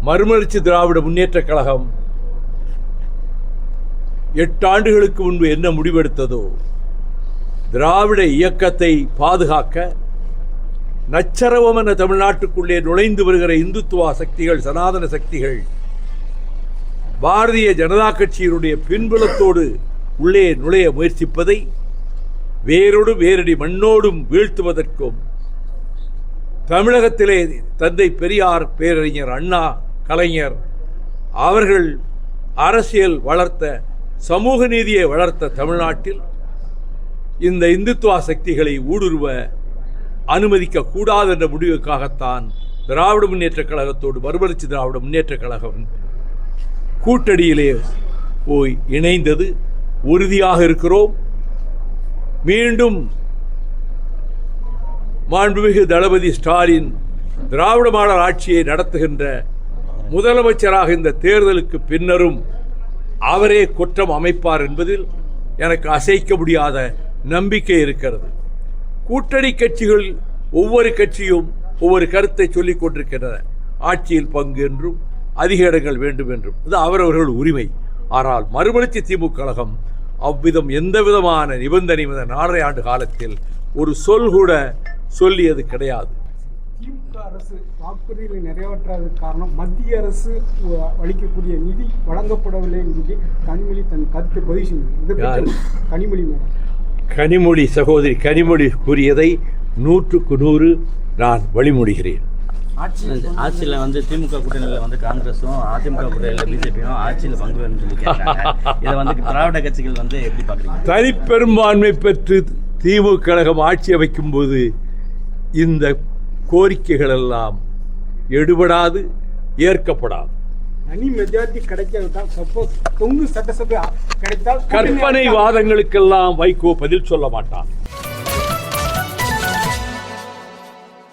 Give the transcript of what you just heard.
மறுமலர்ச்சி திராவிட முன்னேற்றக் கழகம் 8 ஆண்டுகளுக்கு முன்பு என்ன முடிவெடுத்ததோ, திராவிட இயக்கத்தை பாதுகாக்க நச்சரவமென தமிழ்நாட்டுக்குள்ளே நுழைந்து வருகிற இந்துத்துவ சக்திகள், சனாதன சக்திகள் பாரதிய ஜனதா கட்சியினுடைய பின்புலத்தோடு உள்ளே நுழைய முயற்சிப்பதை வேரோடு வேரடி மண்ணோடும் வீழ்த்துவதற்கும், தமிழகத்திலே தந்தை பெரியார், பேரறிஞர் அண்ணா, கலைஞர் அவர்கள் அரசியல் வளர்த்த, சமூக நீதியை வளர்த்த தமிழ்நாட்டில் இந்த இந்துத்துவ சக்திகளை ஊடுருவ அனுமதிக்க கூடாது என்ற முடிவுக்காகத்தான் திராவிட முன்னேற்றக் கழகத்தோடு மறுமலர்ச்சி திராவிட முன்னேற்றக் கழகம் கூட்டணியிலே போய் இணைந்தது. உறுதியாக இருக்கிறோம். மீண்டும் மாண்புமிகு தளபதி ஸ்டாலின் திராவிட மாடல் ஆட்சியை நடத்துகின்ற முதலமைச்சராக இந்த தேர்தலுக்கு பின்னரும் அவரே குற்றம் அமைப்பார் என்பதில் எனக்கு அசைக்க முடியாத நம்பிக்கை இருக்கிறது. கூட்டணி கட்சிகள் ஒவ்வொரு கட்சியும் ஒவ்வொரு கருத்தை சொல்லிக் கொண்டிருக்கின்றன. ஆட்சியில் பங்கு என்றும் அதிக இடங்கள் வேண்டும் என்றும், இது அவரவர்கள் உரிமை. ஆனால் மறுமலர்ச்சி திமுக கழகம் அவ்விதம் எந்த விதமான நிபந்தனை 4.5 ஆண்டு காலத்தில் ஒரு சொல் கூட சொல்லியது கிடையாது. திமுக அரசு வாக்குறுதிகளை நிறைவேற்றாததற்கு காரணம் மத்திய அரசு அளிக்கக்கூடிய நிதி வழங்கப்படவில்லை என்று கனிமொழி தன் கருத்து பதிவு செய்தது. கனிமொழி மேடம், கனிமொழி சகோதரி கனிமொழி கூறியதை 100க்கு 100 நான் வழிமொழிகிறேன். ஆட்சியில் வந்து திமுக கூட்டணியில் வந்து காங்கிரஸும், அதிமுக கூட்டணியில் பிஜேபியும் ஆட்சியில் பங்கு வேணும்னு சொல்லி கேட்குறாங்க. இதை வந்து திராவிட கட்சிகள் வந்து எப்படி பார்க்குறீங்க? தனிப்பெரும்பான்மை பெற்று திமுக கழகம் ஆட்சி அமைக்கும் போது இந்த கோரிக்கைகள் எல்லாம் எடுபடாது, ஏற்கப்படாது. தனி மெஜாரிட்டி கிடைக்காவிட்டால், சப்போஸ் தொங்கு சட்டசபை கிடைத்தால், கற்பனை வாதங்களுக்கெல்லாம் வைகோ பதில் சொல்ல மாட்டான்.